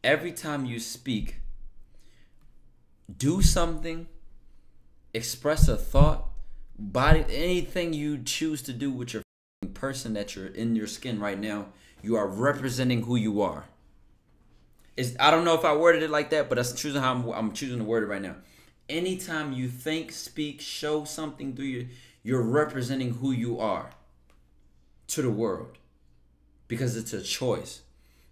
every time you speak, do something, express a thought, body, anything you choose to do with your person that you're in your skin right now, you are representing who you are. I don't know if I worded it like that, but that's choosing how I'm choosing to word it right now. Anytime you think, speak, show something through you're representing who you are to the world, because it's a choice.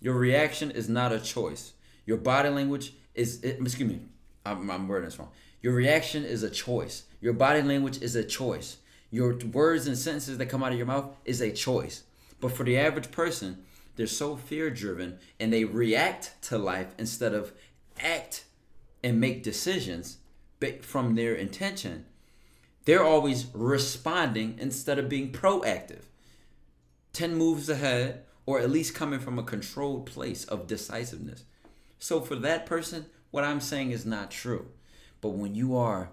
Your reaction is not a choice. Your body language is, excuse me, I'm wording this wrong. Your reaction is a choice. Your body language is a choice. Your words and sentences that come out of your mouth is a choice. But for the average person, they're so fear-driven and they react to life instead of act and make decisions from their intention. They're always responding instead of being proactive. 10 moves ahead, or at least coming from a controlled place of decisiveness. So for that person, what I'm saying is not true. But when you are,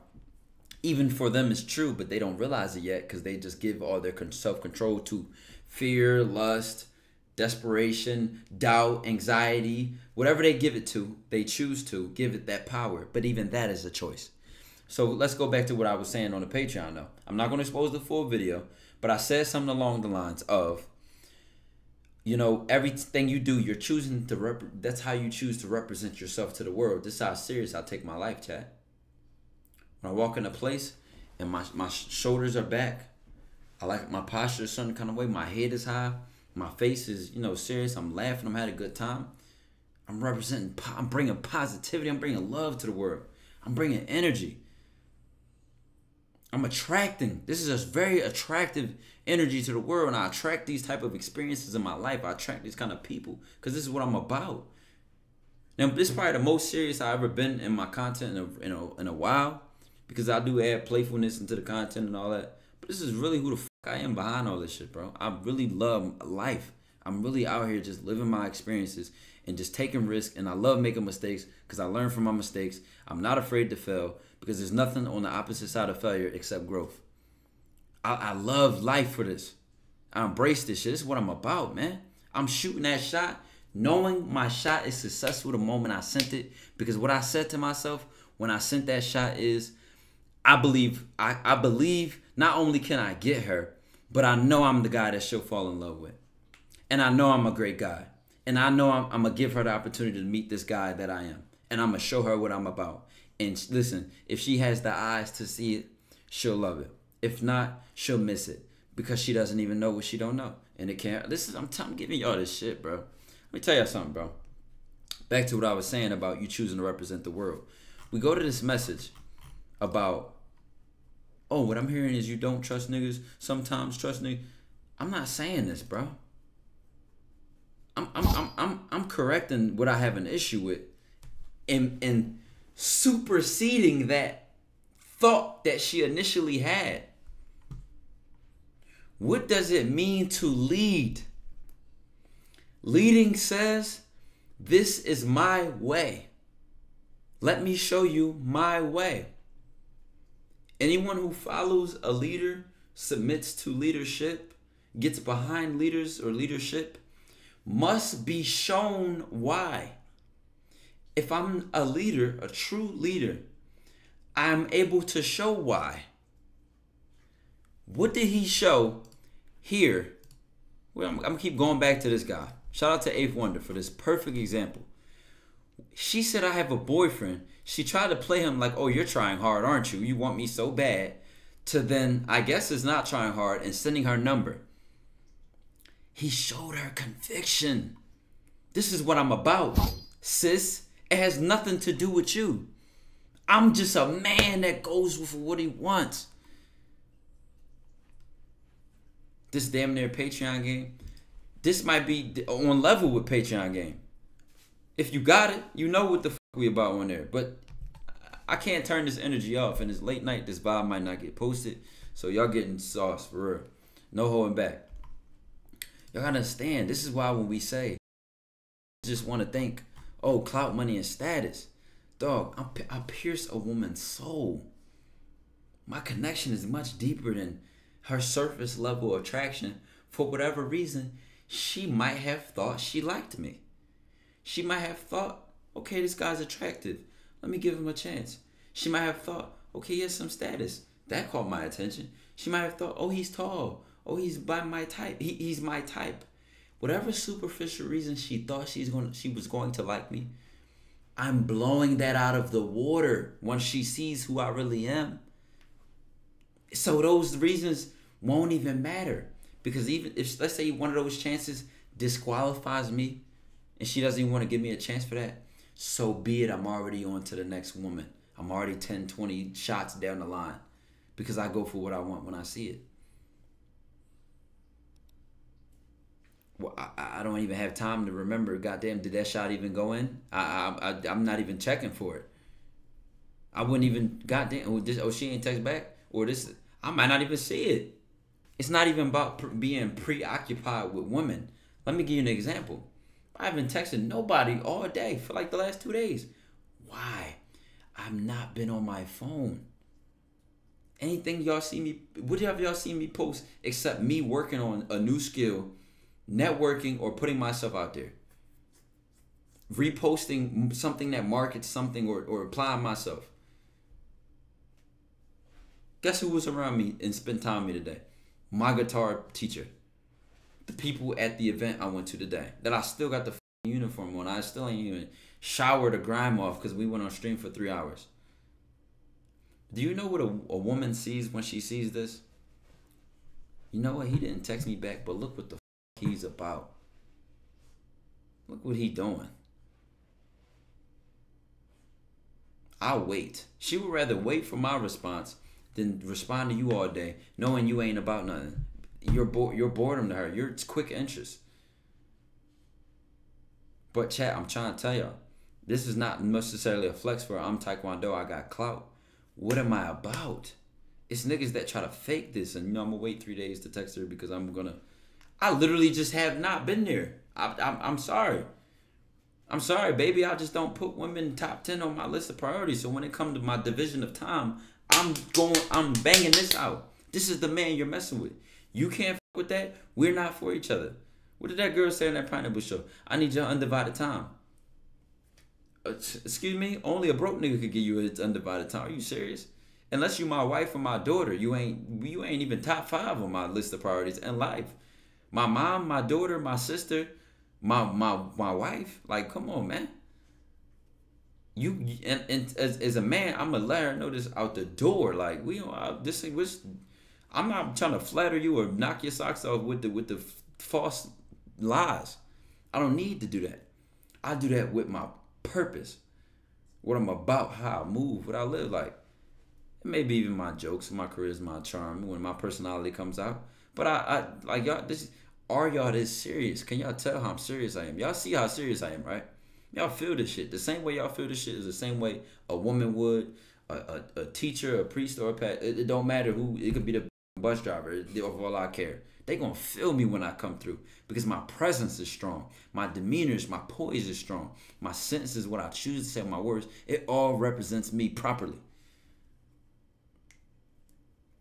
even for them it's true, but they don't realize it yet because they just give all their self-control to fear, lust, desperation, doubt, anxiety, whatever they give it to, they choose to give it that power. But even that is a choice. So let's go back to what I was saying on the Patreon though. I'm not going to expose the full video, but I said something along the lines of, you know, everything you do, you're choosing to that's how you choose to represent yourself to the world. This is how serious I take my life, chat. When I walk in a place and my shoulders are back, I like my posture a certain kind of way, my head is high, my face is, you know, serious, I'm laughing, I'm having a good time. I'm representing, I'm bringing positivity, I'm bringing love to the world. I'm bringing energy. I'm attracting. This is a very attractive energy to the world, and I attract these type of experiences in my life. I attract these kind of people because this is what I'm about. Now, this is probably the most serious I've ever been in my content in a while, because I do add playfulness into the content and all that. But this is really who the fuck I am behind all this shit, bro. I really love life. I'm really out here just living my experiences and just taking risks, and I love making mistakes because I learn from my mistakes. I'm not afraid to fail because there's nothing on the opposite side of failure except growth. I love life for this. I embrace this shit. This is what I'm about, man. I'm shooting that shot knowing my shot is successful the moment I sent it, because what I said to myself when I sent that shot is, I believe not only can I get her, but I know I'm the guy that she'll fall in love with. And I know I'm a great guy. And I know I'm going to give her the opportunity to meet this guy that I am. And I'm going to show her what I'm about. And listen, if she has the eyes to see it, she'll love it. If not, she'll miss it, because she doesn't even know what she don't know. And it can't. I'm giving y'all this shit, bro. Let me tell y'all something, bro. Back to what I was saying about you choosing to represent the world. We go to this message about, oh, what I'm hearing is you don't trust niggas, sometimes trust niggas. I'm not saying this, bro. I'm correcting what I have an issue with, and superseding that thought that she initially had. What does it mean to lead? Leading says, this is my way. Let me show you my way. Anyone who follows a leader, submits to leadership, gets behind leaders or leadership, must be shown why. If I'm a leader, a true leader, I'm able to show why. What did he show here? Well, I'm going to keep going back to this guy. Shout out to TyKwondoe for this perfect example. She said, I have a boyfriend. She tried to play him like, oh, you're trying hard, aren't you? You want me so bad. To then, I guess, is not trying hard and sending her number. He showed her conviction. This is what I'm about, sis. It has nothing to do with you. I'm just a man that goes for what he wants. This damn near Patreon game. This might be on level with Patreon game. If you got it, you know what the fuck we about on there. But I can't turn this energy off. And it's late night. This vibe might not get posted. So y'all getting sauce for real. No holding back. Y'all gotta understand. This is why when we say, just want to think, oh, clout, money, and status. Dog, I pierce a woman's soul. My connection is much deeper than her surface level attraction. For whatever reason, she might have thought she liked me. She might have thought okay, this guy's attractive. Let me give him a chance. She might have thought, okay, he has some status. That caught my attention. She might have thought, oh, he's tall. Oh, he's by my type. He's my type. Whatever superficial reason she thought she was going to like me, I'm blowing that out of the water once she sees who I really am. So those reasons won't even matter. Because even if, let's say, one of those chances disqualifies me and she doesn't even want to give me a chance for that, so be it. I'm already on to the next woman. I'm already 10, 20 shots down the line because I go for what I want when I see it. Well, I don't even have time to remember, goddamn, did that shot even go in? I'm not even checking for it. I wouldn't even, goddamn, she ain't text back? Or this, I might not even see it. It's not even about being preoccupied with women. Let me give you an example. I haven't texted nobody all day for like the last 2 days. Why? I've not been on my phone. Anything y'all see me, what have y'all seen me post except me working on a new skill, networking, or putting myself out there? Reposting something that markets something, or applying myself. Guess who was around me and spent time with me today? My guitar teacher. The people at the event I went to today. That I still got the uniform on. I still ain't even showered the grime off because we went on stream for 3 hours. Do you know what a woman sees when she sees this? You know what? He didn't text me back, but look what the he's about. Look what he doing. I'll wait. She would rather wait for my response than respond to you all day, knowing you ain't about nothing. You're boredom to her. You're quick interest. But chat, I'm trying to tell y'all, this is not necessarily a flex for I'm TyKwondoe, I got clout. What am I about? It's niggas that try to fake this, and I'm gonna wait 3 days to text her because I literally just have not been there. I'm sorry. I'm sorry, baby. I just don't put women top 10 on my list of priorities. So when it comes to my division of time, I'm banging this out. This is the man you're messing with. You can't fuck with that. We're not for each other. What did that girl say in that Pineapple Show? I need your undivided time. Excuse me? Only a broke nigga could give you its undivided time. Are you serious? Unless you my wife or my daughter, you ain't even top 5 on my list of priorities in life. My mom, my daughter, my sister, my wife. Like, come on, man. And as a man, I'm gonna let her know this out the door. Like, I'm not trying to flatter you or knock your socks off with the false lies. I don't need to do that. I do that with my purpose, what I'm about, how I move, what I live like. Maybe even my jokes, my charisma, my charm, when my personality comes out. But I like y'all. Are y'all this serious? Can y'all tell how serious I am? Y'all see how serious I am, right? Y'all feel this shit. The same way y'all feel this shit is the same way a woman would, a teacher, a priest, or a pet. It don't matter who. It could be the bus driver. Of all I care. They gonna feel me when I come through because my presence is strong. My demeanor is, my poise is strong. My sentences, what I choose to say, my words, it all represents me properly.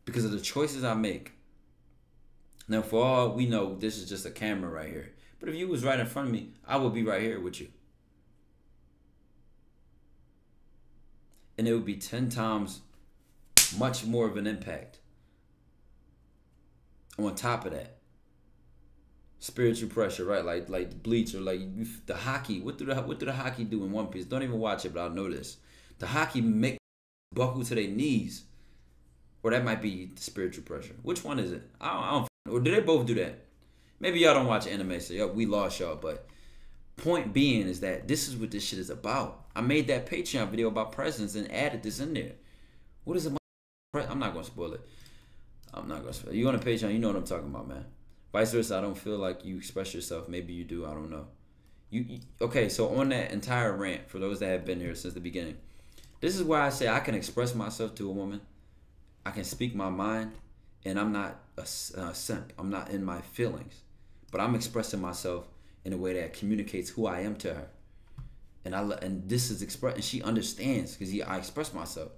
Because of the choices I make. Now, for all we know, this is just a camera right here. But if you was right in front of me, I would be right here with you. And it would be 10 times much more of an impact. On top of that, spiritual pressure, right? Like Bleach, or like the hockey. What do the hockey do in One Piece? Don't even watch it, but I'll know this. The hockey make buckle to their knees. Or that might be the spiritual pressure. Which one is it? I don't. Or do they both do that? Maybe y'all don't watch anime, so we lost y'all. But point being is that this is what this shit is about. I made that Patreon video about presence and added this in there. What is it? I'm not gonna spoil it. I'm not gonna spoil it. You on a Patreon, you know what I'm talking about, man. Vice versa, I don't feel like you express yourself. Maybe you do. I don't know. Okay? So on that entire rant, for those that have been here since the beginning, this is why I say I can express myself to a woman. I can speak my mind, and I'm not a simp. I'm not in my feelings, but I'm expressing myself in a way that communicates who I am to her, and this is express, and she understands because I express myself.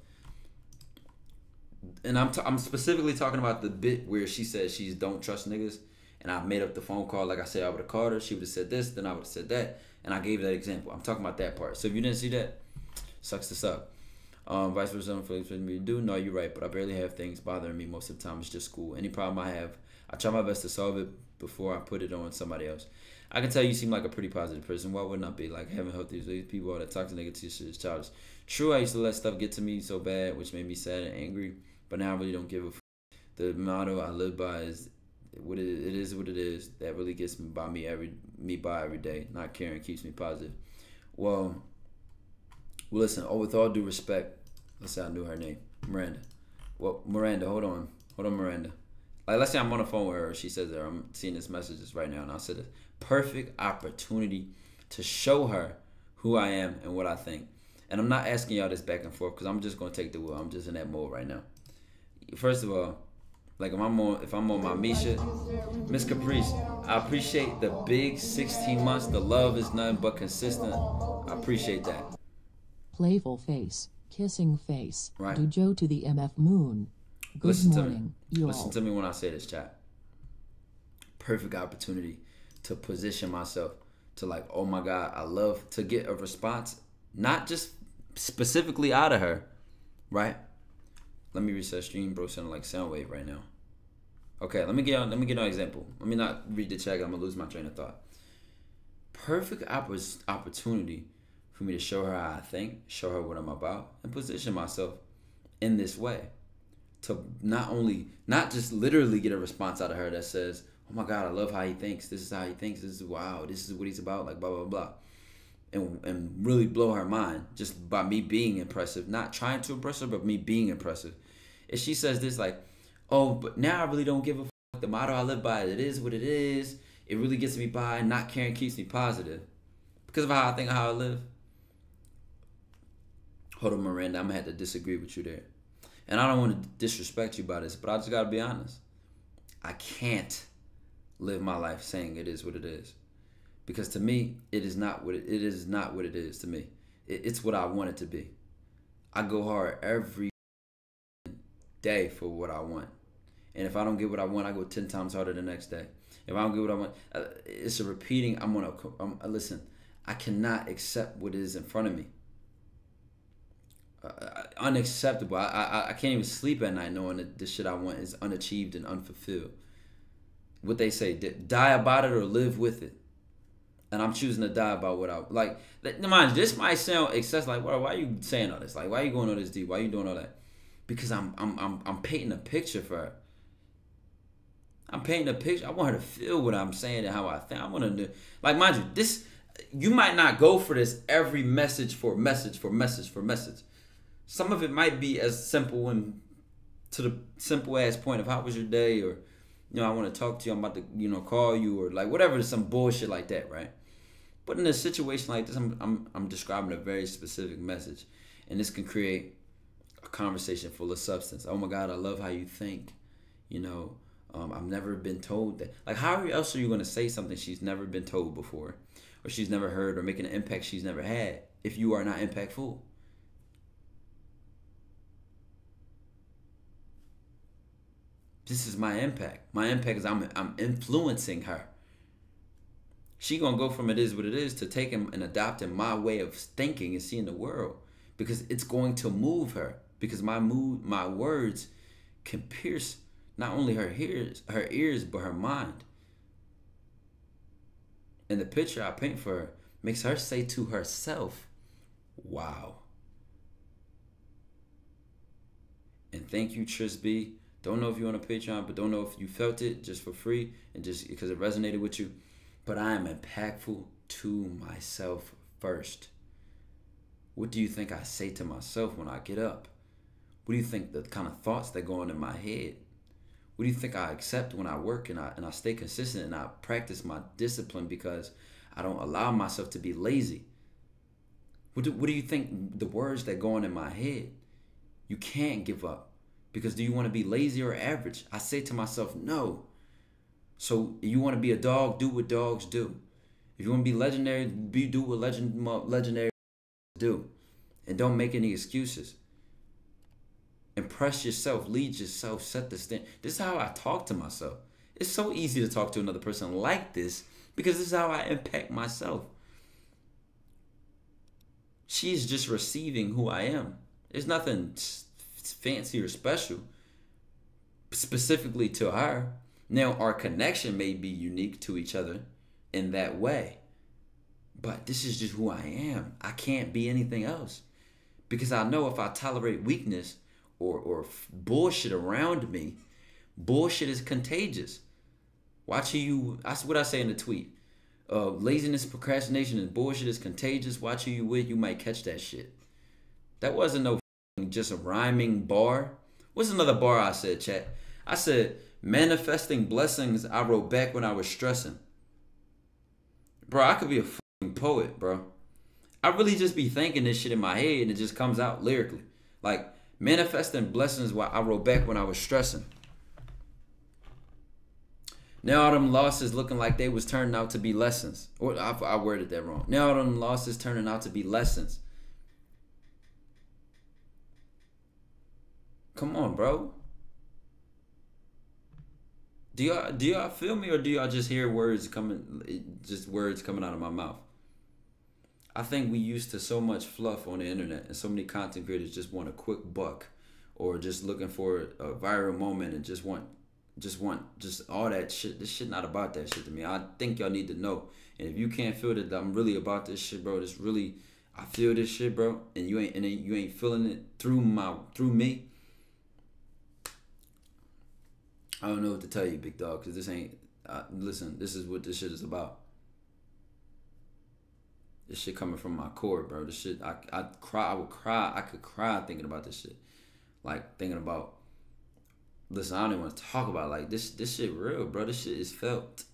And I'm specifically talking about the bit where she says she don't trust niggas, and I made up the phone call like I said I would have called her. She would have said this, then I would have said that, and I gave that example. I'm talking about that part. So if you didn't see that, sucks to suck. Vice versa, for me to do. No, you're right, but I barely have things bothering me most of the time. It's just school. Any problem I have, I try my best to solve it before I put it on somebody else. I can tell you seem like a pretty positive person. Why wouldn't I be? Like, having helped these people, all that toxic negative shit is childish. True, I used to let stuff get to me so bad, which made me sad and angry, but now I really don't give a f. The motto I live by is what it is what it is. That really gets me by every day. Not caring keeps me positive. Well, listen, with all due respect, let's say I knew her name, Miranda. Well, Miranda, hold on, Miranda. Like, let's say I'm on the phone with her, she says that I'm seeing this messages right now, and I said this perfect opportunity to show her who I am and what I think. And I'm not asking y'all this back and forth because I'm just gonna take the wheel. I'm just in that mode right now. First of all, like if I'm on my Misha, Miss Caprice, I appreciate the big 16 months. The love is nothing but consistent. I appreciate that. Playful face, kissing face. Right. Do Joe to the MF moon. Good Listen morning, to me. y'all. Listen to me when I say this, chat. Perfect opportunity to position myself to, like, oh my God, I love to get a response, not just specifically out of her, right? Let me reset stream, bro. Sounding like Soundwave right now. Okay, let me get an example. Let me not read the chat. I'm gonna lose my train of thought. Perfect opportunity for me to show her how I think, show her what I'm about, and position myself in this way to not just literally get a response out of her that says, oh my God, I love how he thinks. This is how he thinks. This is wow. This is what he's about. Like blah blah blah. And really blow her mind just by me being impressive, not trying to impress her, but me being impressive. If she says this like, oh, but now I really don't give a fuck. The motto I live by, it is what it is. It really gets me by. Not caring keeps me positive. Because of how I think, how I live. Hold on, Miranda, I'm going to have to disagree with you there. And I don't want to disrespect you by this, but I just got to be honest. I can't live my life saying it is what it is. Because to me, it is not what it is to me. It's what I want it to be. I go hard every day for what I want. And if I don't get what I want, I go 10 times harder the next day. If I don't get what I want, it's a repeating. Listen, I cannot accept what is in front of me. Unacceptable. I can't even sleep at night knowing that the shit I want is unachieved and unfulfilled. What they say, die about it or live with it. And I'm choosing to die about what I like. Mind you, this might sound excessive. Like, why are you saying all this? Like, why are you going all this deep? Why are you doing all that? Because I'm painting a picture for her. I'm painting a picture. I want her to feel what I'm saying and how I think. I want her to, like, mind you, this, you might not go for this every message for message for message for message. Some of it might be as simple and to the simple ass point of how was your day, or, I want to talk to you. I'm about to, call you, or like whatever, some bullshit like that, right? But in a situation like this, I'm describing a very specific message, and this can create a conversation full of substance. Oh my God, I love how you think. I've never been told that. Like, how else are you going to say something she's never been told before, or she's never heard, or making an impact she's never had if you are not impactful? This is my impact. My impact is I'm influencing her. She gonna go from it is what it is to taking and adopting my way of thinking and seeing the world, because it's going to move her. Because my words can pierce not only her ears, but her mind. And the picture I paint for her makes her say to herself, "Wow." And thank you, Tris B. Don't know if you're on a Patreon, but don't know if you felt it just for free and just because it resonated with you. But I am impactful to myself first. What do you think I say to myself when I get up? What do you think the kind of thoughts that go on in my head? What do you think I accept when I work and I stay consistent and I practice my discipline because I don't allow myself to be lazy? What do you think the words that go on in my head? You can't give up. Because do you want to be lazy or average? I say to myself, no. So you want to be a dog, do what dogs do. If you want to be legendary, do what legendary do. And don't make any excuses. Impress yourself, lead yourself, set the standard. This is how I talk to myself. It's so easy to talk to another person like this because this is how I impact myself. She's just receiving who I am. There's nothing fancy or special specifically to her. Now, our connection may be unique to each other in that way, but this is just who I am. I can't be anything else because I know if I tolerate weakness or bullshit around me, bullshit is contagious. Watch who you. That's what I say in the tweet. Laziness, procrastination, and bullshit is contagious. Watch who you with. You might catch that shit. That wasn't no just a rhyming bar. What's another bar I said, chat? I said, manifesting blessings I wrote back when I was stressing. Bro, I could be a fucking poet, bro. I really just be thinking this shit in my head and it just comes out lyrically. Like, manifesting blessings I wrote back when I was stressing. Now all them losses looking like they was turning out to be lessons. Or I worded that wrong. Now all them losses turning out to be lessons. Come on, bro. Do y'all feel me, or do y'all just hear words coming out of my mouth? I think we used to so much fluff on the internet, and so many content creators just want a quick buck, or just looking for a viral moment and just want all that shit. This shit not about that shit to me. I think y'all need to know. And if you can't feel that I'm really about this shit, bro, this really I feel this shit, bro, and you ain't feeling it through me. I don't know what to tell you, big dog, because this ain't. Listen, this is what this shit is about. This shit coming from my core, bro. This shit, I could cry thinking about this shit. Like, thinking about, listen, I don't even want to talk about it. Like, this shit real, bro. This shit is felt.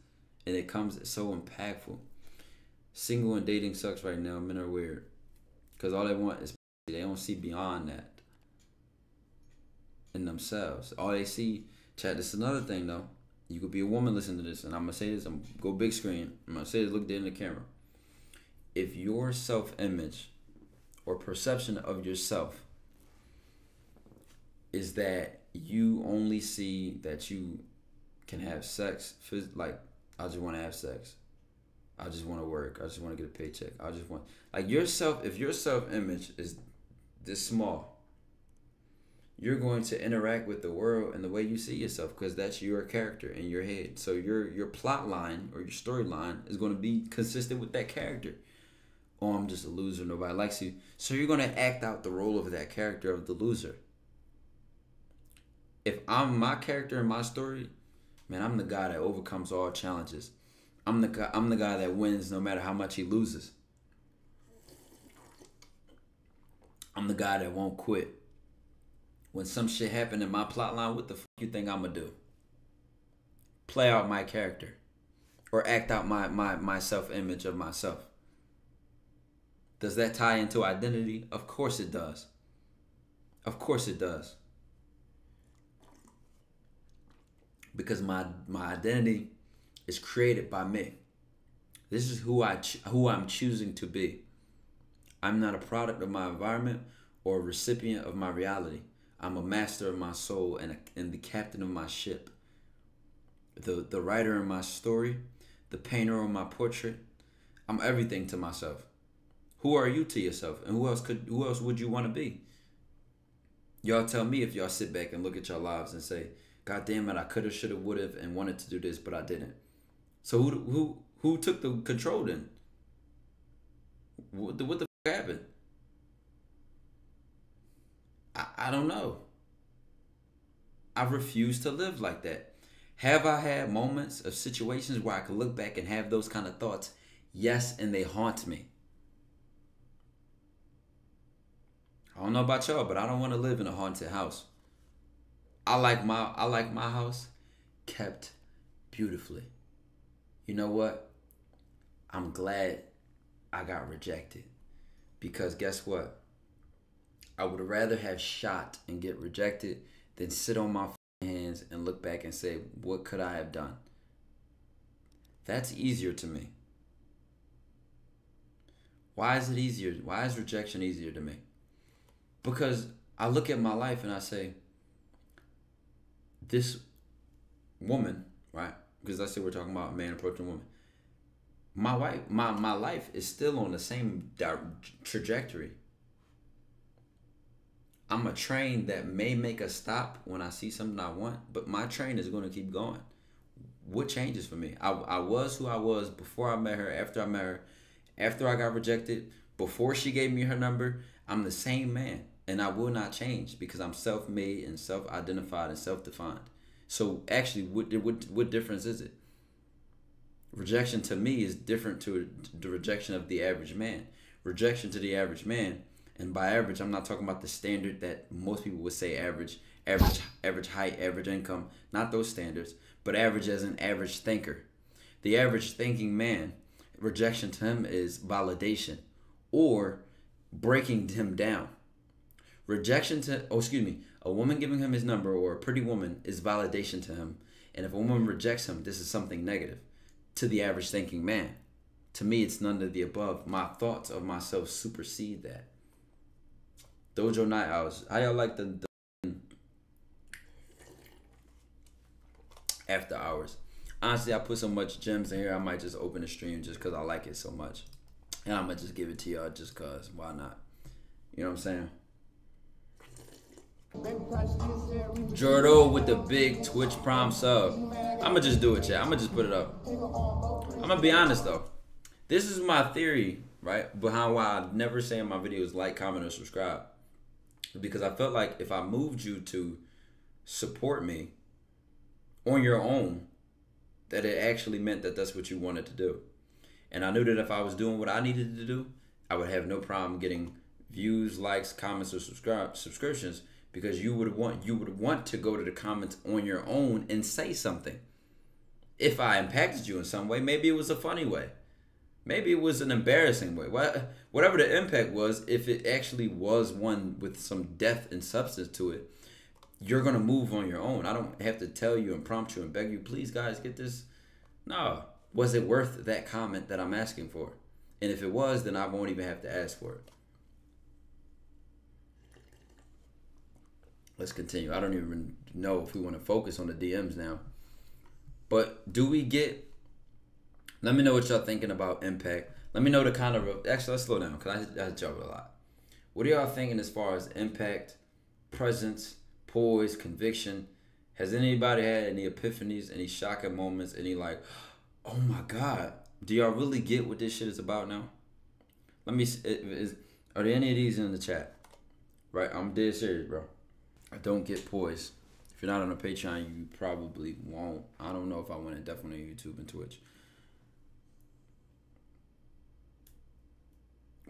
And it comes, it's so impactful. Single and dating sucks right now. Men are weird. Because all they want is, they don't see beyond that in themselves. All they see, chat, this is another thing, though. You could be a woman listening to this, and I'm going to say this, I'm going to go big screen. I'm going to say this, look dead in the camera. If your self-image or perception of yourself is that you only see that you can have sex, like, I just want to have sex. I just want to work. I just want to get a paycheck. I just want, like, if your self-image is this small, you're going to interact with the world in the way you see yourself, because that's your character in your head. So your plot line or your storyline is going to be consistent with that character. Oh, I'm just a loser. Nobody likes you. So you're going to act out the role of that character of the loser. If I'm my character in my story, man, I'm the guy that overcomes all challenges. I'm the guy that wins no matter how much he loses. I'm the guy that won't quit. When some shit happen in my plot line, what the fuck you think I'm going to do? Play out my character. Or act out my self-image of myself. Does that tie into identity? Of course it does. Of course it does. Because my identity is created by me. This is who I'm choosing to be. I'm not a product of my environment or a recipient of my reality. I'm a master of my soul and the captain of my ship. The writer in my story, the painter on my portrait. I'm everything to myself. Who are you to yourself? And who else would you want to be? Y'all tell me if y'all sit back and look at your lives and say, God damn it, I coulda, shoulda, woulda, and wanted to do this, but I didn't. So who took the control then? What the fuck happened? I don't know. I refuse to live like that. Have I had moments of situations where I could look back and have those kind of thoughts? Yes, and they haunt me. I don't know about y'all, but I don't want to live in a haunted house. I like my house kept beautifully. You know what? I'm glad I got rejected. Because guess what? I would rather have shot and get rejected than sit on my hands and look back and say, what could I have done? That's easier to me. Why is it easier? Why is rejection easier to me? Because I look at my life and I say, this woman, right? because let's say we're talking about a man approaching a woman. My life is still on the same trajectory. I'm a train that may make a stop when I see something I want, but my train is going to keep going. What changes for me? I was who I was before I met her, after I met her, after I got rejected, before she gave me her number. I'm the same man, and I will not change because I'm self-made and self-identified and self-defined. So actually, what difference is it? Rejection to me is different to the rejection of the average man. Rejection to the average man, and by average, I'm not talking about the standard that most people would say average height, average income, not those standards, but average as an average thinker. The average thinking man, rejection to him is validation or breaking him down. A woman giving him his number or a pretty woman is validation to him. And if a woman rejects him, this is something negative to the average thinking man. To me, it's none of the above. My thoughts of myself supersede that. Dojo night hours. How y'all like the after hours? Honestly, I put so much gems in here, I might just open the stream just because I like it so much. And I'm going to just give it to y'all just because. Why not? You know what I'm saying? Jordo with the big Twitch Prime sub. I'm going to just do it, chat. I'm going to just put it up. I'm going to be honest, though. This is my theory, right, behind why I never say in my videos like, comment, or subscribe. Because I felt like if I moved you to support me on your own, that it actually meant that that's what you wanted to do. And I knew that if I was doing what I needed to do, I would have no problem getting views, likes, comments, or subscriptions, because you would want to go to the comments on your own and say something. If I impacted you in some way, maybe it was a funny way. Maybe it was an embarrassing way. Whatever the impact was, if it actually was one with some depth and substance to it, you're going to move on your own. I don't have to tell you and prompt you and beg you, please, guys, get this. No. Was it worth that comment that I'm asking for? And if it was, then I won't even have to ask for it. Let's continue. I don't even know if we want to focus on the DMs now. But do we get... Let me know what y'all thinking about impact. Let me know the kind of... Actually, let's slow down because I jump a lot. What are y'all thinking as far as impact, presence, poise, conviction? Has anybody had any epiphanies, any shocking moments, any like, oh my God, do y'all really get what this shit is about now? Let me... Are there any of these in the chat? Right, I'm dead serious, bro. I don't get poise. If you're not on a Patreon, you probably won't. I don't know if I want it. Definitely YouTube and Twitch.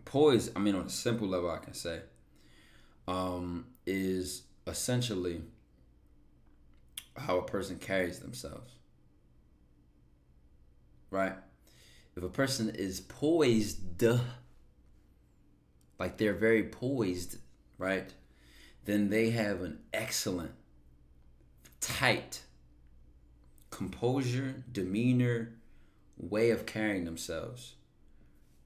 Poise, I mean, on a simple level, I can say, is essentially how a person carries themselves, right? If a person is poised, like they're very poised, right, then they have an excellent, tight composure, demeanor, way of carrying themselves.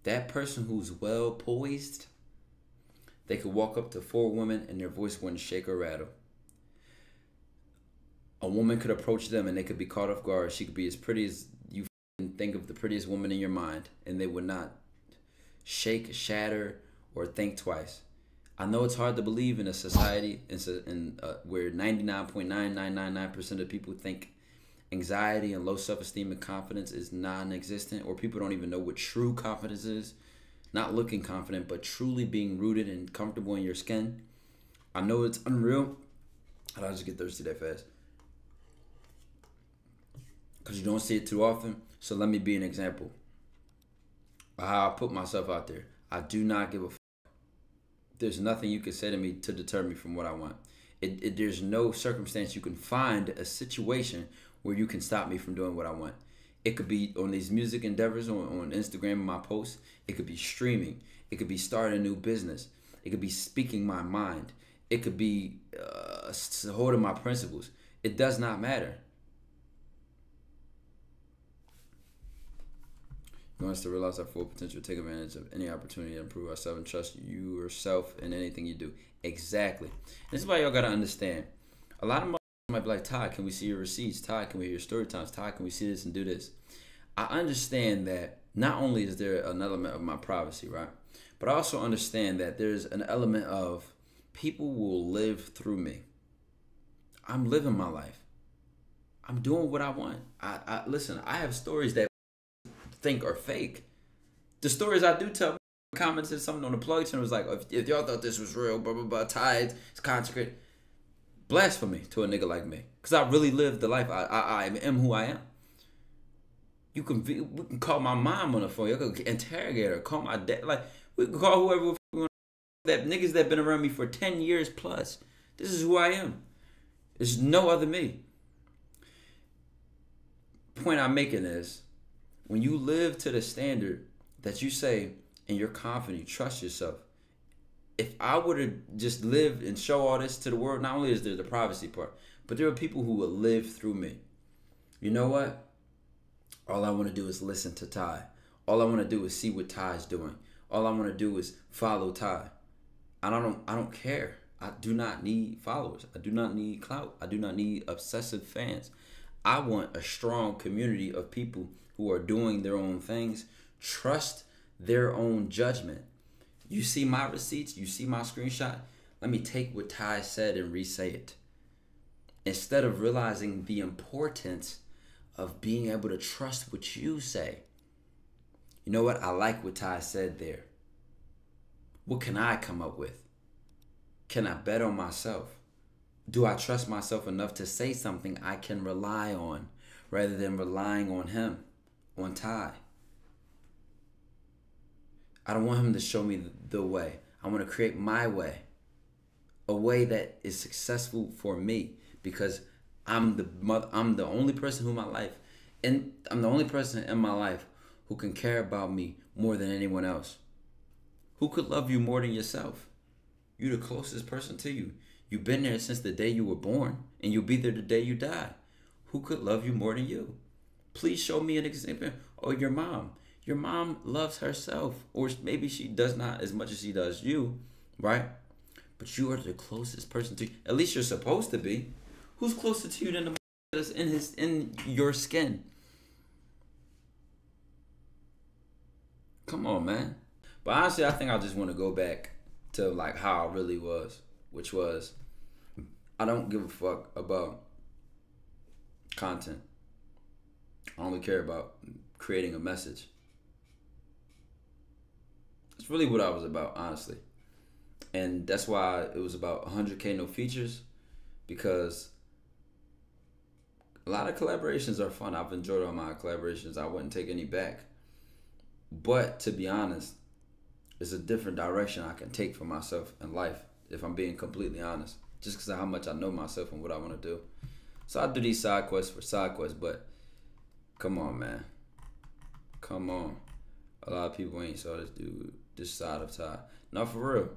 That person who's well poised, they could walk up to 4 women and their voice wouldn't shake or rattle. A woman could approach them and they could be caught off guard. She could be as pretty as you think of the prettiest woman in your mind, and they would not shake, shatter, or think twice. I know it's hard to believe in a society where 99.9999% of people think anxiety and low self-esteem and confidence is non-existent, or people don't even know what true confidence is. Not looking confident, but truly being rooted and comfortable in your skin. I know it's unreal. I just get thirsty that fast. Because you don't see it too often. So let me be an example of how I put myself out there. I do not give a fuck. There's nothing you can say to me to deter me from what I want. There's no circumstance you can find a situation where you can stop me from doing what I want. It could be on these music endeavors on Instagram and my posts. It could be streaming. It could be starting a new business. It could be speaking my mind. It could be holding my principles. It does not matter. You want us to realize our full potential, take advantage of any opportunity to improve ourselves, and trust yourself in anything you do. Exactly. This is why y'all got to understand. A lot of might be like, Ty, can we see your receipts? Ty, can we hear your story times? Ty, can we see this and do this? I understand that not only is there an element of my privacy, right? But I also understand that there's an element of people will live through me. I'm living my life. I'm doing what I want. I listen, I have stories that think are fake. The stories I do tell, commented something on the plug and it was like, if y'all thought this was real, blah, blah, blah, tides, it's consecrated. Blasphemy to a nigga like me. Because I really lived the life. I am who I am. We can call my mom on the phone. You can interrogate her. Call my dad. Like, we can call whoever we want. That niggas that been around me for 10 years plus. This is who I am. There's no other me. Point I'm making is, when you live to the standard that you say and you're confident, you trust yourself. If I would have just lived and show all this to the world, not only is there the privacy part, but there are people who will live through me. You know what? All I want to do is listen to Ty. All I want to do is see what Ty's doing. All I want to do is follow Ty. And I don't care. I do not need followers. I do not need clout. I do not need obsessive fans. I want a strong community of people who are doing their own things, trust their own judgment. You see my receipts, you see my screenshot, let me take what Ty said and re-say it. Instead of realizing the importance of being able to trust what you say. You know what? I like what Ty said there. What can I come up with? Can I bet on myself? Do I trust myself enough to say something I can rely on rather than relying on him, on Ty? I don't want him to show me the way. I want to create my way. A way that is successful for me because I'm the only person in my life, and I'm the only person in my life who can care about me more than anyone else. Who could love you more than yourself? You're the closest person to you. You've been there since the day you were born, and you'll be there the day you die. Who could love you more than you? Please show me an example. Oh, your mom. Your mom loves herself, or maybe she does not as much as she does you, right? But you are the closest person to you. At least you're supposed to be. Who's closer to you than the that's in your skin? Come on, man. But honestly, I think I just want to go back to like how I really was, which was I don't give a fuck about content. I only care about creating a message. That's really what I was about, honestly. And that's why it was about 100K no features, because a lot of collaborations are fun. I've enjoyed all my collaborations. I wouldn't take any back. But to be honest, it's a different direction I can take for myself in life, if I'm being completely honest, just because of how much I know myself and what I want to do. So I do these side quests for side quests, but come on, man. Come on. A lot of people ain't saw this dude, this side of Ty. No, for real.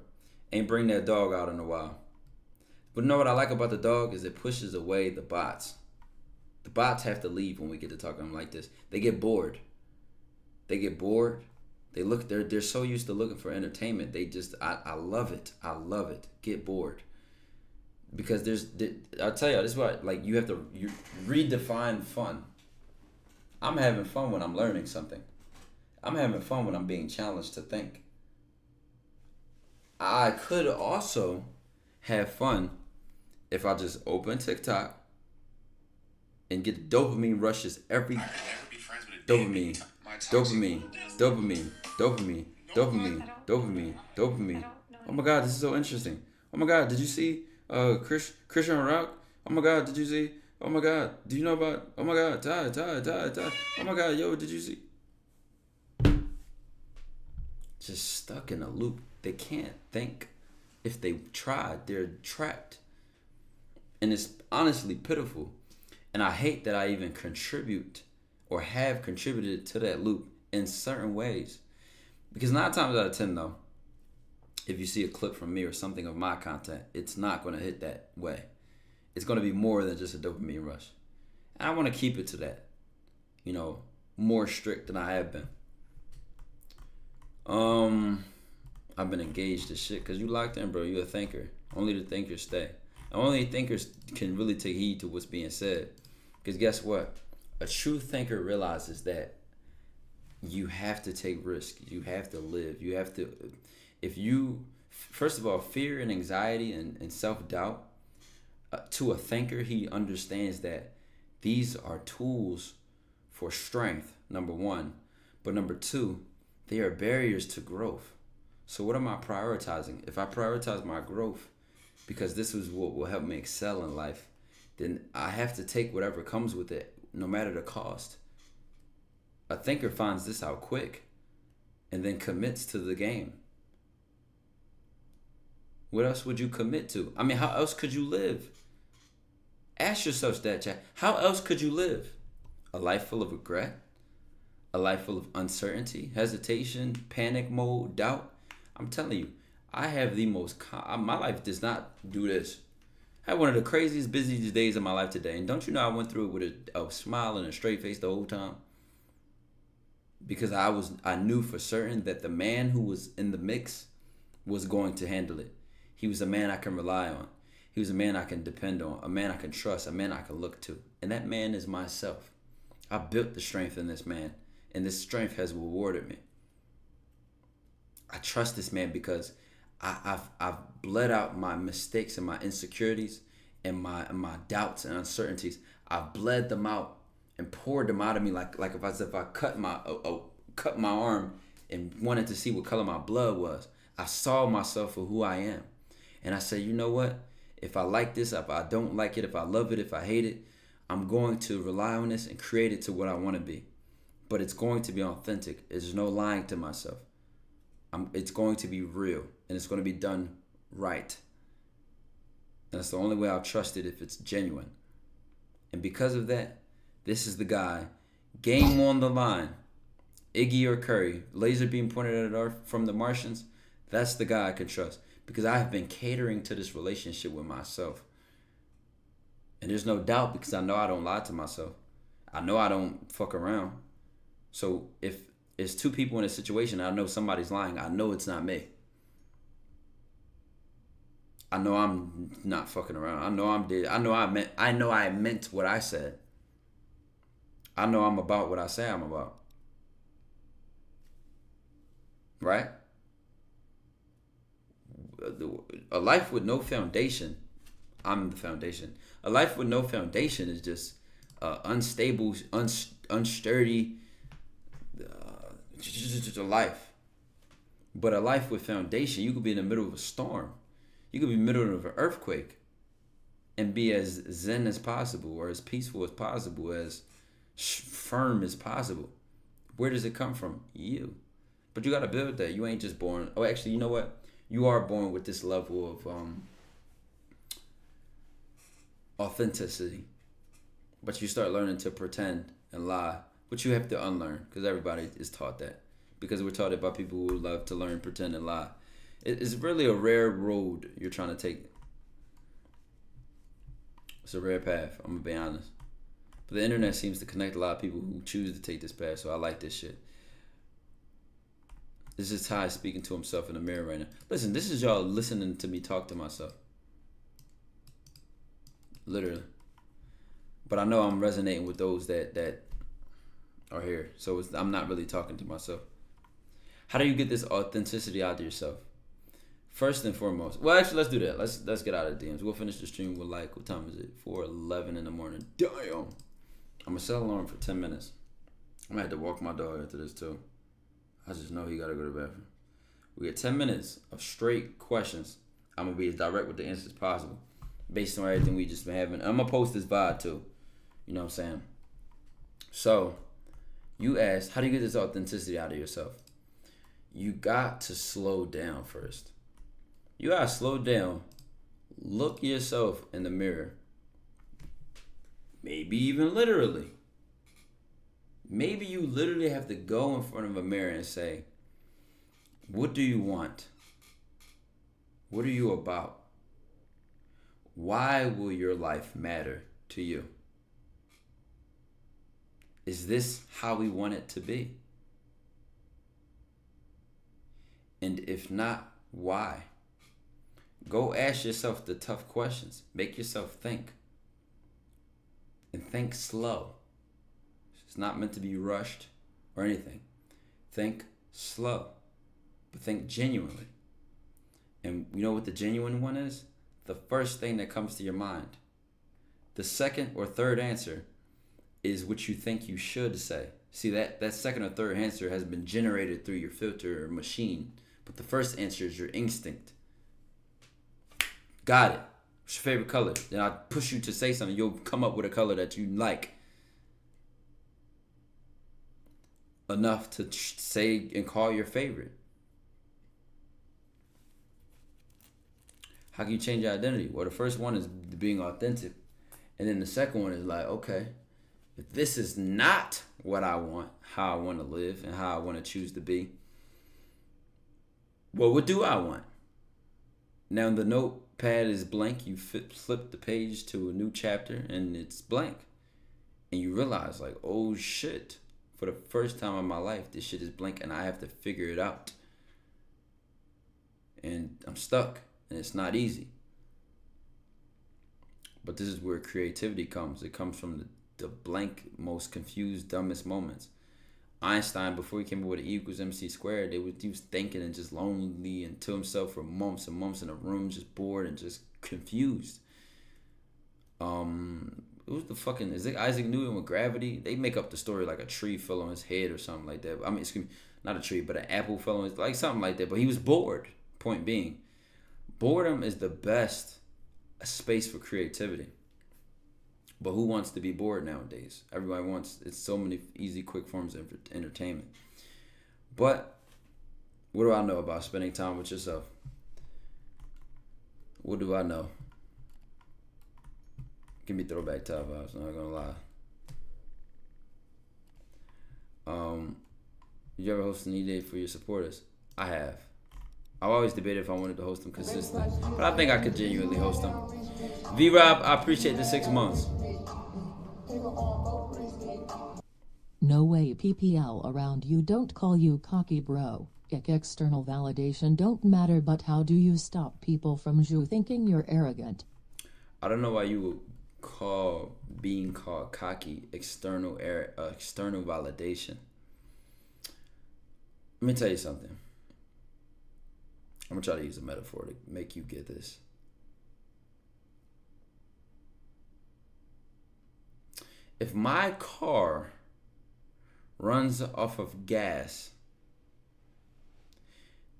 Ain't bring that dog out in a while. But you know what I like about the dog is it pushes away the bots. The bots have to leave when we get to talking to them like this. They get bored. They get bored. They're so used to looking for entertainment. They just, I love it. I love it. Get bored. Because I'll tell you, this is what, like, you redefine fun. I'm having fun when I'm learning something. I'm having fun when I'm being challenged to think. I could also have fun if I just open TikTok and get dopamine rushes every dopamine. Oh my God, this is so interesting. Oh my God, did you see Christian Rock? Oh my God, did you see? Oh my God, do you know about? Oh my God, Ty. Oh my God, yo, did you see? Just stuck in a loop. They can't think. If they try, they're trapped. And it's honestly pitiful. And I hate that I even contribute or have contributed to that loop in certain ways. Because 9 times out of 10, though, if you see a clip from me or something of my content, it's not going to hit that way. It's going to be more than just a dopamine rush. And I want to keep it to that, more strict than I have been. I've been engaged as shit because you locked in, bro. You a thinker. Only the thinkers stay. Only thinkers can really take heed to what's being said. Because guess what? A true thinker realizes that you have to take risks. You have to live. You have to, if you, first of all, fear and anxiety and self doubt, to a thinker, he understands that these are tools for strength, number one. But number two, they are barriers to growth. So what am I prioritizing? If I prioritize my growth, because this is what will help me excel in life, then I have to take whatever comes with it, no matter the cost. A thinker finds this out quick and then commits to the game. What else would you commit to? I mean, how else could you live? Ask yourself that, chat. How else could you live? A life full of regret? A life full of uncertainty, hesitation, panic mode, doubt? I'm telling you, I have the most, my life does not do this. I had one of the craziest, busiest days of my life today. And don't you know I went through it with a smile and a straight face the whole time? Because I knew for certain that the man who was in the mix was going to handle it. He was a man I can rely on. He was a man I can depend on, a man I can trust, a man I can look to. And that man is myself. I built the strength in this man, and this strength has rewarded me. I trust this man because I've bled out my mistakes and my insecurities and my doubts and uncertainties. I've bled them out and poured them out of me like if I cut my arm and wanted to see what color my blood was. I saw myself for who I am. And I said, you know what? If I like this, if I don't like it, if I love it, if I hate it, I'm going to rely on this and create it to what I want to be. But it's going to be authentic. There's no lying to myself. It's going to be real, and it's going to be done right. And that's the only way I'll trust it, if it's genuine. And because of that, this is the guy. Game on the line. Iggy or Curry. Laser beam pointed at Earth from the Martians. That's the guy I can trust. Because I have been catering to this relationship with myself. And there's no doubt, because I know I don't lie to myself. I know I don't fuck around. So if it's two people in a situation, I know somebody's lying, I know it's not me. I know I'm not fucking around. I know I'm dead. I know I meant what I said. I know I'm about what I say I'm about. Right? A life with no foundation, I'm the foundation. A life with no foundation is just unstable, unsturdy, just a life. But a life with foundation, you could be in the middle of a storm. You could be in the middle of an earthquake and be as zen as possible, or as peaceful as possible, as firm as possible. Where does it come from? You. But you got to build that. You ain't just born. Oh, actually, you know what? You are born with this level of authenticity. But you start learning to pretend and lie, which you have to unlearn, because everybody is taught that. Because we're taught it by people who love to learn, pretend, and lie. It's really a rare road you're trying to take. It's a rare path, I'm going to be honest. But the internet seems to connect a lot of people who choose to take this path, so I like this shit. This is Ty speaking to himself in the mirror right now. Listen, this is y'all listening to me talk to myself. Literally. But I know I'm resonating with those that are here. So I'm not really talking to myself. How do you get this authenticity out of yourself? First and foremost. Well, actually, let's do that. Let's get out of the DMs. We'll finish the stream with what time is it? 4:11 in the morning. Damn. I'm going to set an alarm for 10 minutes. I'm going to have to walk my dog after this too. I just know he got to go to the bathroom. We get 10 minutes of straight questions. I'm going to be as direct with the answers as possible, based on everything we just been having. I'm going to post this vibe too. You know what I'm saying? So, you asked, how do you get this authenticity out of yourself? You got to slow down first. You got to slow down. Look yourself in the mirror. Maybe even literally. Maybe you literally have to go in front of a mirror and say, what do you want? What are you about? Why will your life matter to you? Is this how we want it to be? And if not, why? Go ask yourself the tough questions. Make yourself think. And think slow. It's not meant to be rushed or anything. Think slow, but think genuinely. And you know what the genuine one is? The first thing that comes to your mind. The second or third answer is what you think you should say. See, that second or third answer has been generated through your filter or machine. But the first answer is your instinct. Got it. What's your favorite color? Then I push you to say something. You'll come up with a color that you like. Enough to say and call your favorite. How can you change your identity? Well, the first one is being authentic. And then the second one is like, okay, if this is not what I want, how I want to live, and how I want to choose to be, well, what do I want? Now the notepad is blank. You flip the page to a new chapter and it's blank. And you realize like, oh shit, for the first time in my life, this shit is blank and I have to figure it out. And I'm stuck and it's not easy. But this is where creativity comes. It comes from the blank, most confused, dumbest moments. Einstein, before he came up with E equals MC squared, he was thinking and just lonely and to himself for months and months in a room, just bored and just confused. It was the fucking, is it Isaac Newton with gravity? They make up the story like a tree fell on his head or something like that. I mean, excuse me, not a tree, but an apple fell on his, like something like that. But he was bored. Point being, boredom is the best space for creativity. But who wants to be bored nowadays? Everybody wants, it's so many easy, quick forms of entertainment. But what do I know about spending time with yourself? What do I know? Give me throwback top vibes, I'm not gonna lie. You ever host an E-Day for your supporters? I have. I've always debated if I wanted to host them consistently, but I think I could genuinely host them. V-Rob, I appreciate the 6 months. No way PPL around you, don't call you cocky bro. External validation don't matter, but how do you stop people from you thinking you're arrogant? I don't know why you would call being called cocky external validation. Let me tell you something. I'm gonna try to use a metaphor to make you get this. If my car runs off of gas,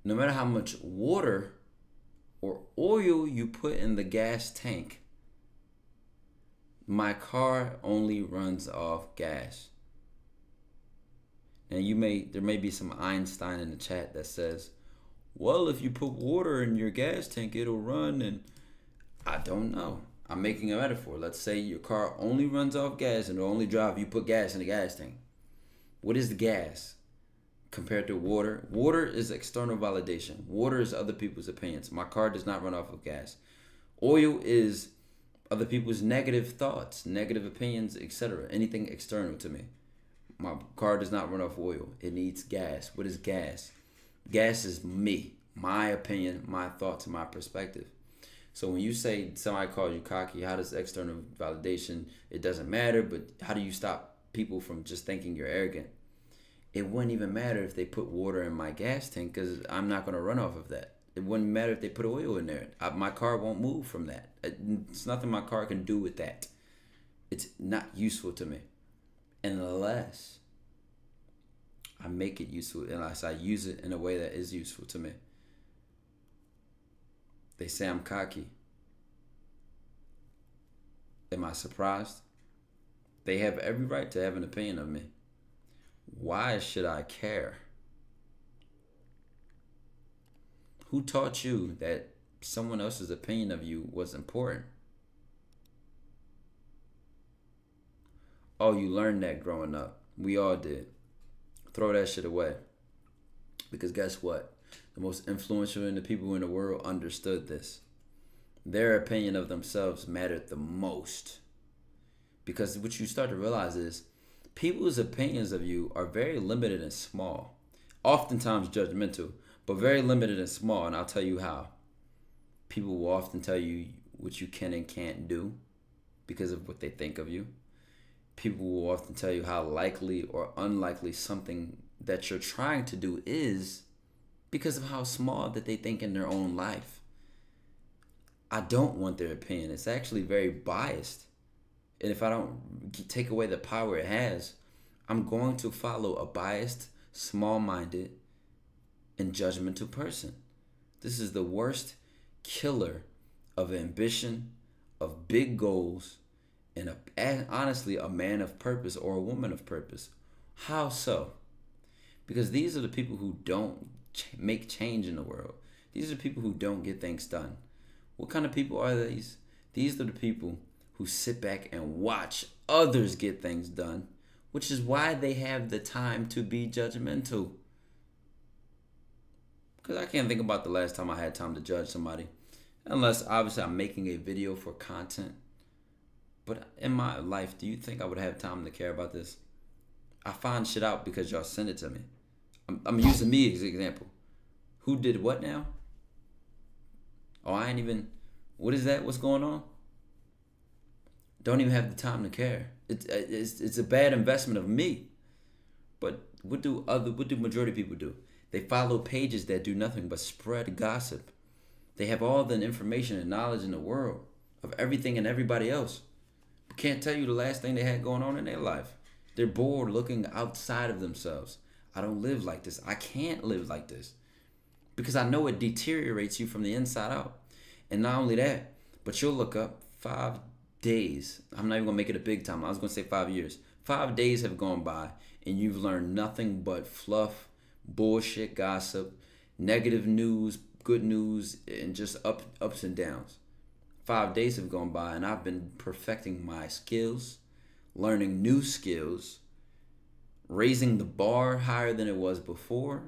no matter how much water or oil you put in the gas tank, my car only runs off gas. And there may be some Einstein in the chat that says, well, if you put water in your gas tank, it'll run. And I don't know. I'm making a metaphor. Let's say your car only runs off gas and it'll only drive if you put gas in the gas tank. What is the gas compared to water? Water is external validation. Water is other people's opinions. My car does not run off of gas. Oil is other people's negative thoughts, negative opinions, etc. Anything external to me. My car does not run off oil. It needs gas. What is gas? Gas is me, my opinion, my thoughts, and my perspective. So when you say somebody calls you cocky, how does external validation, it doesn't matter, but how do you stop people from just thinking you're arrogant? It wouldn't even matter if they put water in my gas tank because I'm not going to run off of that. It wouldn't matter if they put oil in there. My car won't move from that. It's nothing my car can do with that. It's not useful to me. Unless I make it useful, unless I use it in a way that is useful to me. They say I'm cocky. Am I surprised? They have every right to have an opinion of me. Why should I care? Who taught you that someone else's opinion of you was important? Oh, you learned that growing up. We all did. Throw that shit away. Because guess what? The most influential in the people in the world understood this. Their opinion of themselves mattered the most. Because what you start to realize is people's opinions of you are very limited and small. Oftentimes judgmental, but very limited and small. And I'll tell you how. People will often tell you what you can and can't do because of what they think of you. People will often tell you how likely or unlikely something that you're trying to do is because of how small that they think in their own life. I don't want their opinion. It's actually very biased. And if I don't take away the power it has, I'm going to follow a biased, small-minded, and judgmental person. This is the worst killer of ambition, of big goals, and honestly, a man of purpose or a woman of purpose. How so? Because these are the people who don't make change in the world. These are the people who don't get things done. What kind of people are these? These are the people who sit back and watch others get things done, which is why they have the time to be judgmental. Because I can't think about the last time I had time to judge somebody. Unless, obviously, I'm making a video for content. But in my life, do you think I would have time to care about this? I find shit out because y'all send it to me. I'm using me as an example. Who did what now? Oh, I ain't even... What is that? What's going on? Don't even have the time to care. It's a bad investment of me. But what do majority of people do? They follow pages that do nothing but spread gossip. They have all the information and knowledge in the world of everything and everybody else. But can't tell you the last thing they had going on in their life. They're bored looking outside of themselves. I don't live like this. I can't live like this. Because I know it deteriorates you from the inside out. And not only that, but you'll look up 5 days. I'm not even going to make it a big time. I was going to say 5 years. 5 days have gone by and you've learned nothing but fluff, bullshit, gossip, negative news, good news, and just ups and downs. 5 days have gone by and I've been perfecting my skills, learning new skills, raising the bar higher than it was before,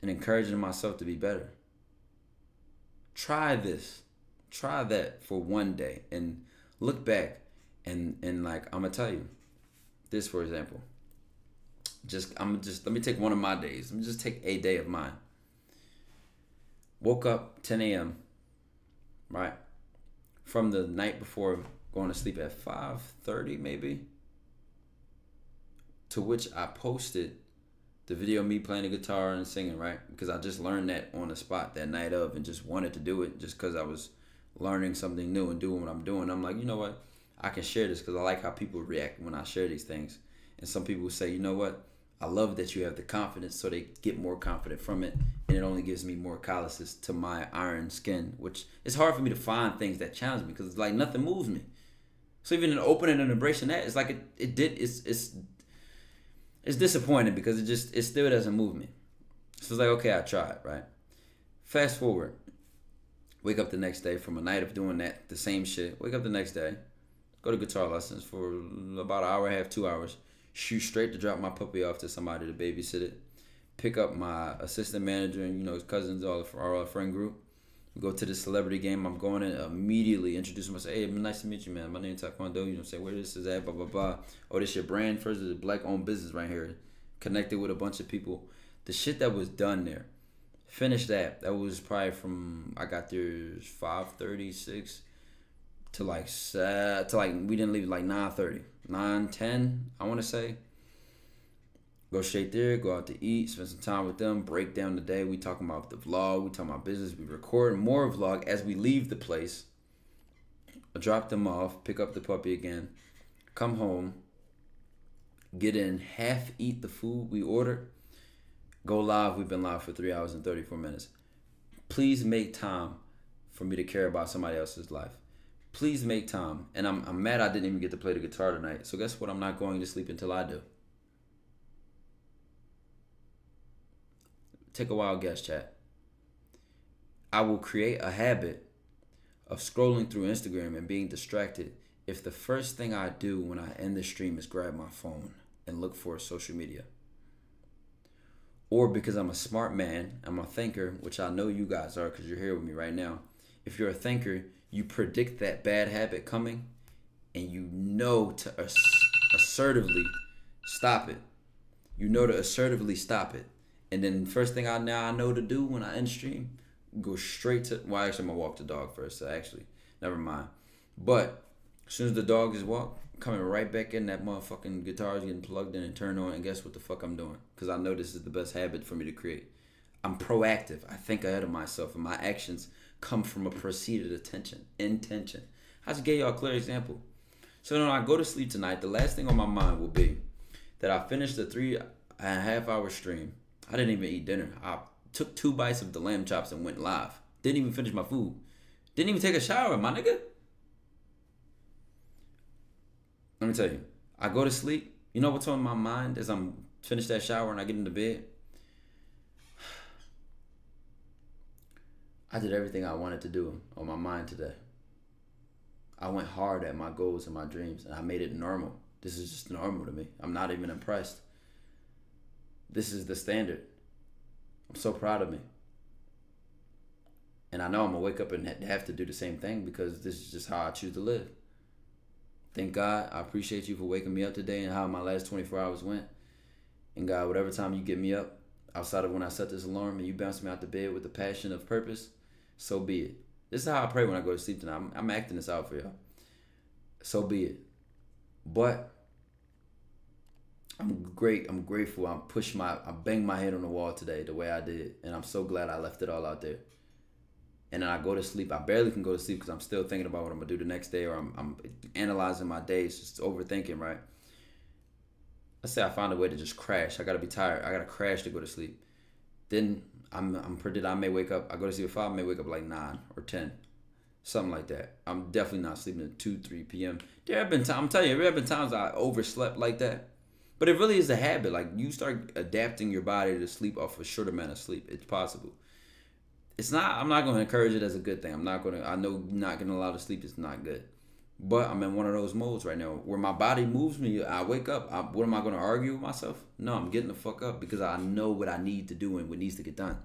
and encouraging myself to be better. Try this. Try that for one day and look back and like I'm gonna tell you this, for example. Let me take one of my days. Let me just take a day of mine. Woke up 10 a.m. right? From the night before going to sleep at 5:30 maybe. To which I posted the video of me playing the guitar and singing, right? Because I just learned that on the spot that night of and just wanted to do it just because I was learning something new and doing what I'm doing. I'm like, you know what? I can share this because I like how people react when I share these things. And some people say, you know what? I love that you have the confidence, so they get more confident from it. And it only gives me more calluses to my iron skin, which it's hard for me to find things that challenge me because it's like nothing moves me. So even in opening and embracing that, it's like it's disappointing because it still doesn't move me. So it's like, okay, I tried, right? Fast forward. Wake up the next day from a night of doing that, the same shit. Wake up the next day. Go to guitar lessons for about an hour and a half, 2 hours. Shoot straight to drop my puppy off to somebody to babysit it. Pick up my assistant manager and, his cousins, our friend group. Go to the celebrity game. I'm going in immediately, introduce myself. Hey, nice to meet you, man. My name is TyKwondoe. Say where this is at, blah, blah, blah. Oh, this your brand? First, it's a black-owned business right here. Connected with a bunch of people. The shit that was done there. Finished that. That was probably from, I got there 5:36 to like we didn't leave like 9:30. 9:10, I want to say. Go straight there, go out to eat, spend some time with them, break down the day. We talking about the vlog, we talking about business, we record more vlog as we leave the place. I drop them off, pick up the puppy again, come home, get in, half eat the food we ordered, go live. We've been live for 3 hours and 34 minutes. Please make time for me to care about somebody else's life. Please make time. And I'm mad I didn't even get to play the guitar tonight. So guess what? I'm not going to sleep until I do. Take a wild guess, chat. I will create a habit of scrolling through Instagram and being distracted if the first thing I do when I end the stream is grab my phone and look for social media. Or because I'm a smart man, I'm a thinker, which I know you guys are because you're here with me right now. If you're a thinker, you predict that bad habit coming and you know to assertively stop it. You know to assertively stop it. And then first thing I know to do when I end stream, go straight to. Well, actually, I'm gonna walk the dog first. So actually, never mind. But as soon as the dog is walked, coming right back in, that motherfucking guitar is getting plugged in and turned on, and guess what the fuck I'm doing? Because I know this is the best habit for me to create. I'm proactive. I think ahead of myself, and my actions come from a preceded intention. I just gave y'all a clear example. So when I go to sleep tonight, the last thing on my mind will be that I finished the 3.5 hour stream. I didn't even eat dinner. I took 2 bites of the lamb chops and went live. Didn't even finish my food. Didn't even take a shower, my nigga. Let me tell you, I go to sleep. You know what's on my mind as I'm finished that shower and I get into bed? I did everything I wanted to do on my mind today. I went hard at my goals and my dreams, and I made it normal. This is just normal to me. I'm not even impressed. This is the standard. I'm so proud of me. And I know I'm going to wake up and have to do the same thing because this is just how I choose to live. Thank God. I appreciate you for waking me up today and how my last 24 hours went. And God, whatever time you get me up, outside of when I set this alarm and you bounce me out the bed with the passion of purpose, so be it. This is how I pray when I go to sleep tonight. I'm acting this out for y'all. So be it. But I'm great. I'm grateful. I banged my head on the wall today the way I did. And I'm so glad I left it all out there. And then I go to sleep. I barely can go to sleep because I'm still thinking about what I'm going to do the next day, or I'm analyzing my days, just overthinking, right? Let's say I found a way to just crash. I got to be tired. I got to crash to go to sleep. Then I'm predicting I may wake up. I go to sleep at 5, I may wake up like 9 or 10. Something like that. I'm definitely not sleeping at 2, 3 p.m. There have been times, I'm telling you, there have been times I overslept like that. But it really is a habit. Like, you start adapting your body to sleep off a short amount of sleep. It's possible. It's not, I'm not going to encourage it as a good thing. I know not getting a lot of sleep is not good. But I'm in one of those modes right now where my body moves me. I wake up. What am I going to argue with myself? No, I'm getting the fuck up because I know what I need to do and what needs to get done.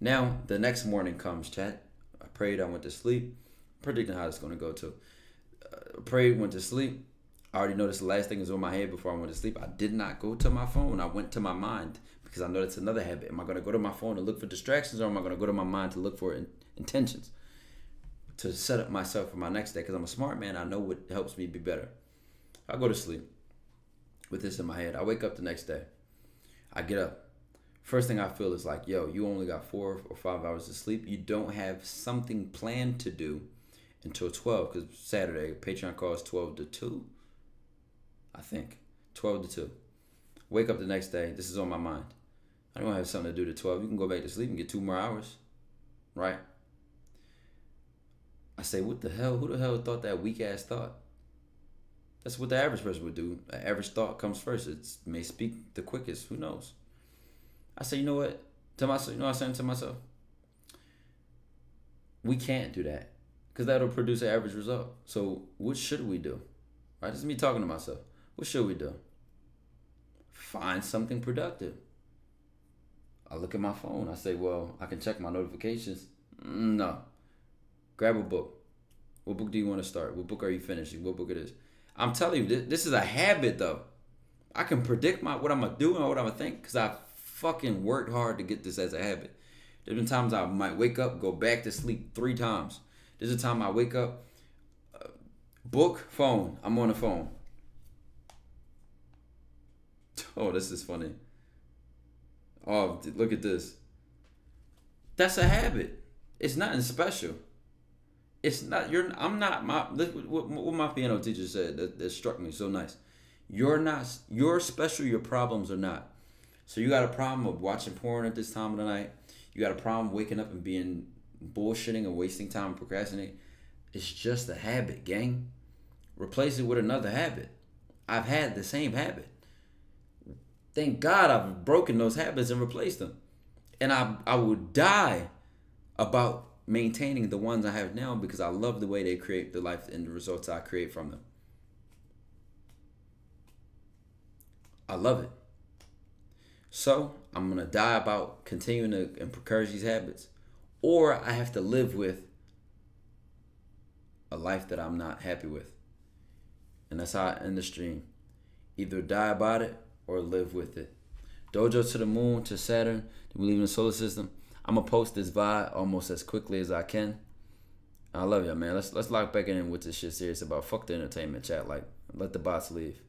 Now, the next morning comes, chat. I prayed, I went to sleep. Predicting how it's going to go too. Prayed, went to sleep. I already noticed the last thing is on my head before I went to sleep. I did not go to my phone. I went to my mind because I know that's another habit. Am I going to go to my phone to look for distractions, or am I going to go to my mind to look for intentions? To set up myself for my next day, because I'm a smart man. I know what helps me be better. I go to sleep with this in my head. I wake up the next day. I get up. First thing I feel is like, yo, you only got 4 or 5 hours of sleep. You don't have something planned to do until 12, because Saturday, Patreon calls 12 to 2. I think 12 to 2. Wake up the next day. This is on my mind. I don't have something to do to 12. You can go back to sleep and get 2 more hours, right? I say, what the hell? Who the hell thought that weak ass thought? That's what the average person would do. An average thought comes first. It may speak the quickest. Who knows? I say, you know what? To myself, you know what I'm saying to myself? We can't do that because that'll produce an average result. So what should we do? Right? This is me talking to myself. What should we do? Find something productive. I look at my phone. I say, well, I can check my notifications. No. Grab a book. What book do you want to start? What book are you finishing? What book it is? I'm telling you, this is a habit, though. I can predict what I'm going to do and what I'm going to think because I fucking worked hard to get this as a habit. There's been times I might wake up, go back to sleep 3 times. There's a time I wake up, book, phone. I'm on the phone. Oh, this is funny. Oh, look at this. That's a habit. It's nothing special. It's not, I'm not, what my piano teacher said that struck me so nice. You're special, your problems are not. So you got a problem of watching porn at this time of the night. You got a problem waking up and being bullshitting and wasting time and procrastinating. It's just a habit, gang. Replace it with another habit. I've had the same habit. Thank God I've broken those habits and replaced them. And I would die about maintaining the ones I have now because I love the way they create the life and the results I create from them. I love it. So I'm going to die about continuing to encourage these habits. Or I have to live with a life that I'm not happy with. And that's how I end the stream. Either die about it or live with it. Dojo to the moon, to Saturn, to believe in the solar system. I'm gonna post this vibe almost as quickly as I can. I love y'all, man. Let's lock back in with this shit serious about fuck the entertainment chat. Like, let the bots leave.